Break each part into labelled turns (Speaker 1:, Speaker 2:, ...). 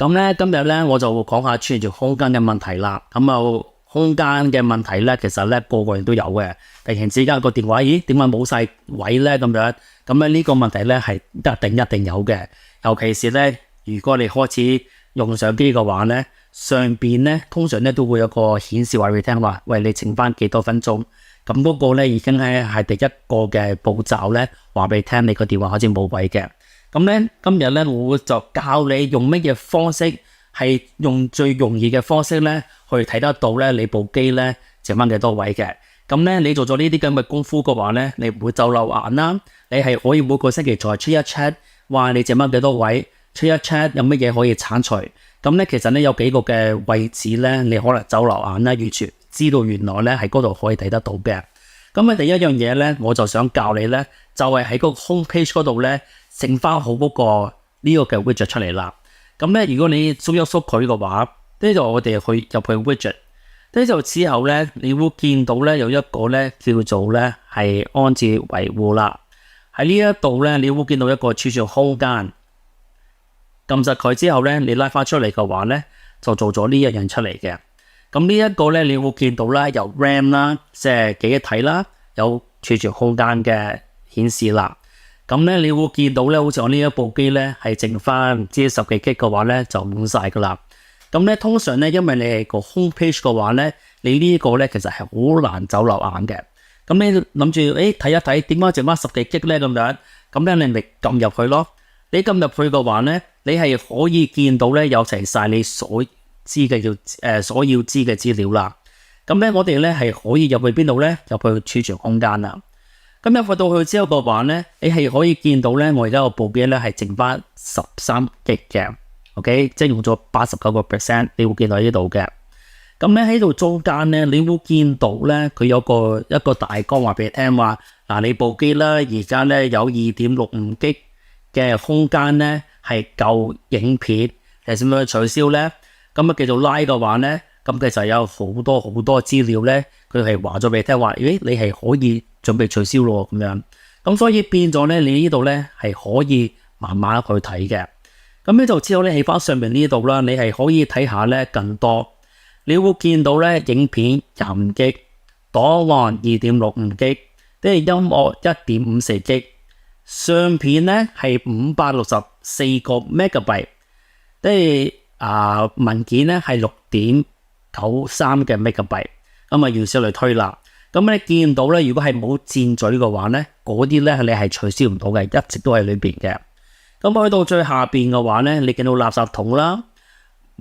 Speaker 1: 咁咧今日咧我就會講下儲存空間嘅問題啦。咁啊空間嘅問題咧，其實咧個人都有嘅。突然之間個電話，咦點解冇晒位咧咁樣？咁咧呢個問題咧係一定有嘅。尤其是咧，如果你開始用相機嘅話咧，上邊咧通常咧都會有個顯示話俾你聽話，喂你剩翻幾多分鐘。咁嗰個咧已經係第一個嘅步驟咧，話俾你聽你個電話開始冇位嘅。咁咧今日咧我就教你用乜嘢方式，係用最容易嘅方式咧去睇得到咧你部機咧剩翻幾多位嘅。咁咧你做咗呢啲咁嘅功夫嘅話咧，你唔會走漏眼啦。你係可以每個星期再 check 一 check， 話你剩翻幾多位 check 一 check， 有乜嘢可以剷除。咁咧其實咧有幾個嘅位置咧，你可能走漏眼啦，完全知道原來咧喺嗰度可以睇得到嘅。咁啊第一樣嘢咧，我就想教你咧，就係喺個 home page 嗰度咧，整翻好嗰個呢個嘅 widget 出嚟啦。咁咧如果你縮一縮佢嘅話，呢度我哋去入去 widget， 呢度之後咧，你會見到咧有一個咧叫做咧係安置維護啦。喺呢一度咧，你會見到一個儲存空間。撳實佢之後咧，你拉翻出嚟嘅話咧，就做咗呢一樣出嚟嘅。咁呢一個咧，你會見到啦，有 RAM 啦，即係記憶體啦，有儲存空間嘅顯示啦。咁咧，你會見到咧，好似我呢一部機咧，係剩翻唔知10幾 G 嘅話咧，就滿晒噶啦。咁咧，通常咧，因為你係個 home page 嘅話咧，你呢個咧其實係好難走漏眼嘅。咁你諗住睇一睇，點解剩翻10幾 G 咧咁樣？咁咧，你咪撳入去咯。你撳入去嘅話咧，你係可以見到咧有齊晒你所知嘅所要知嘅資料啦。咁咧，我哋咧係可以入去邊度咧？入去儲存空間啦。咁入到去之後嘅話咧，你係可以見到咧，我而家個部機咧係剩翻13 G 嘅 ，OK， 即係用咗89%，你會見到呢度嘅。咁咧喺度中間咧，你會見到咧佢有一個大綱話俾你聽話，嗱你部機啦，而家咧有 2.65 G 嘅空間咧係夠影片，係點樣取消咧？咁啊繼續拉嘅話咧，咁其實有好多資料咧，佢係話咗俾你聽話，咦你係可以準備取消咯咁樣。咁所以變咗咧，你呢度咧係可以慢慢去睇嘅。咁呢度之後咧，喺翻上面呢度啦，你係可以睇下咧更多。你會見到咧影片25 G， 檔案2.65 G， 即係音樂1.54 G， 相片咧係564個 megabyte， 即係文件咧係6.93嘅 megabyte。咁啊，如此類推啦。咁你見到咧，如果係冇箭嘴嘅話咧，嗰啲咧你係取消唔到嘅，一直都喺裏邊嘅。咁去到最下邊嘅話咧，你見到垃圾桶啦。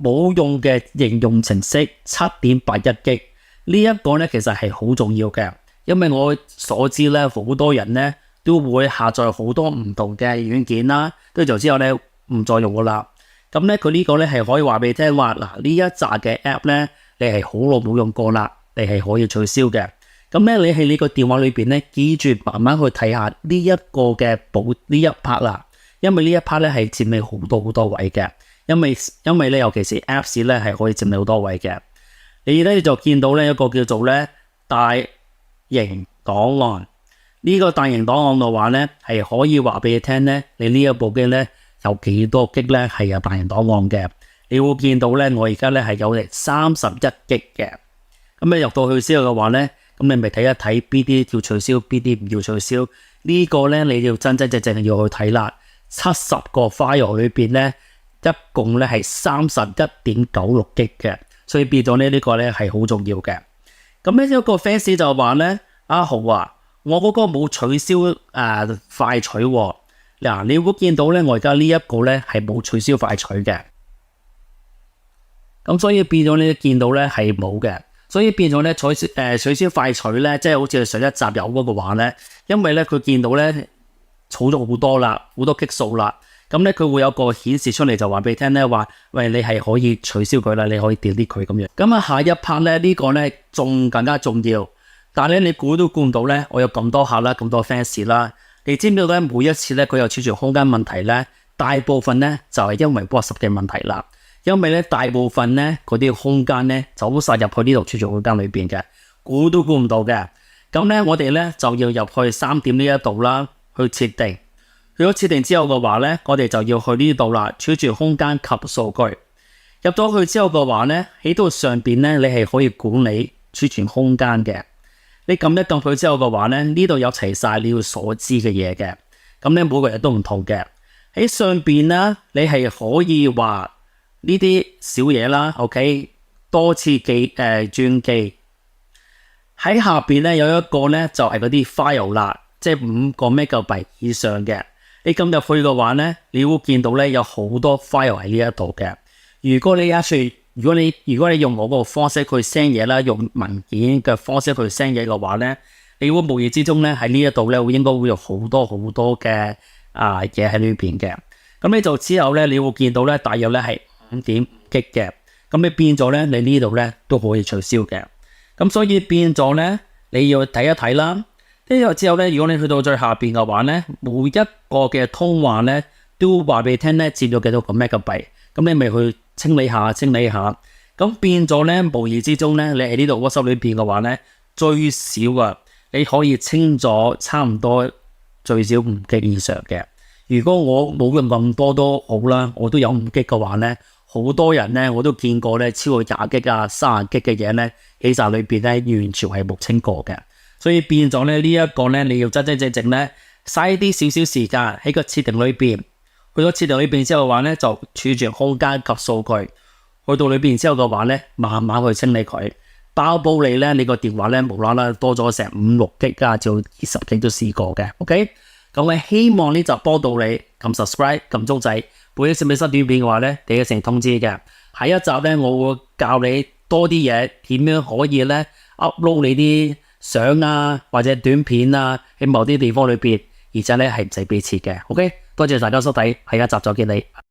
Speaker 1: 冇用嘅應用程式 7.81 G 呢一個咧，其實係好重要嘅，因為我所知咧，好多人咧都會下載好多唔同嘅軟件啦，跟住之後咧唔再用噶啦。咁咧佢呢個咧係可以話俾你聽話，嗱呢一紮嘅 app 咧，你係好耐冇用過啦，你係可以取消嘅。咁咧你喺你個電話裏邊咧，記住慢慢去睇下呢一個嘅呢一 part 啦，因為呢一 part 咧係佔你好多位嘅。因為咧，尤其是 Apps 咧，係可以佔你好多位嘅。你咧就見到咧一個叫做咧大型檔案。呢個大型檔案嘅話咧，係可以話俾你聽咧，你呢一部機咧有幾多 G 咧係有大型檔案嘅。你會見到咧，我而家咧係有31 G 嘅。咁你入到去之後嘅話咧，咁你咪睇一睇邊啲要取消，邊啲唔要取消。呢個咧你要真正要去睇啦。70個 file 裏邊咧。一共咧係31.96 G 嘅，所以變咗呢個咧係好重要嘅。咁呢一個 fans 就話咧，阿豪啊，我嗰個冇取消快取喎。嗱，你會見到咧，我而家呢一個咧係冇取消快取嘅。咁所以變咗你見到咧係冇嘅，所以變咗咧取消快取咧，即係好似上一集有嗰個話咧，因為咧佢見到咧儲咗好多啦，好多 G 數啦。咁咧佢會有個顯示出嚟，就話俾你聽咧，話喂你係可以取消佢啦，你可以 delete 佢咁樣。咁啊下一 part 咧呢個咧仲更加重要，但係咧你估都估唔到咧，我有咁多客啦，咁多 fans 啦，你知唔知道咧？每一次咧佢有儲存空間問題咧，大部分咧就係因為 WhatsApp 嘅問題啦。因為咧大部分咧嗰啲空間咧走晒入去呢度儲存空間裏邊嘅，估都估唔到嘅。咁咧我哋咧就要入去3點呢一度啦，去設定。如果設定之後嘅話咧，我哋就要去呢度啦，儲存空間及數據。入咗去之後嘅話咧，喺度上邊咧，你係可以管理儲存空間嘅。你撳一撳佢之後嘅話咧，呢度有齊晒你要所知嘅嘢嘅。咁咧每個人都唔同嘅。喺上邊咧，你係可以話呢啲小嘢啦 ，OK， 多次轉記。喺下邊咧有一個咧就係嗰啲 file 啦，即係5個 MB 以上嘅。你撳入去嘅話咧，你會見到咧有好多 file 喺呢一度嘅。如果你用我個方式去 send 嘢啦，用文件嘅方式去 send 嘢嘅話咧，你會無意之中咧喺呢一度咧應該會有好多嘅嘢喺裏邊嘅。咁你就之後咧，你會見到咧大約咧係5.5 G 嘅。咁你變咗咧，你呢度咧都可以取消嘅。咁所以變咗咧，你要睇一睇啦。呢個之後咧，如果你去到最下邊嘅話咧，每一個嘅通話咧都話俾你聽咧佔咗幾多個 MB。咁你咪去清理下。咁變咗咧，無意之中咧，你喺呢度 WhatsApp 裏邊嘅話咧，最少你可以清咗差唔多最少5 G 以上嘅。如果我冇用咁多都好啦，我都有5 G 嘅話咧，好多人咧我都見過咧超過20 G 30 G 嘅嘢咧喺晒裏邊咧，完全係冇清過嘅。所以變咗咧呢一個咧，你要真正咧嘥啲少少時間喺個設定裏邊。去咗設定裏邊之後嘅話咧，就儲存空間及數據。去到裏邊之後嘅話咧，慢慢去清理佢，包保你咧，你個電話咧無啦啦多咗成5、6 G 至20 G 都試過嘅。OK， 咁我希望呢集幫到你，撳 subscribe 撳鐘仔，每一次新短片嘅話咧，第一時間通知嘅。下一集咧，我會教你多啲嘢，點樣可以咧 upload 你啲相啊或者短片啊喺某啲地方裏邊，而且咧係唔使俾錢嘅。OK， 多謝大家收睇，下一集再見你。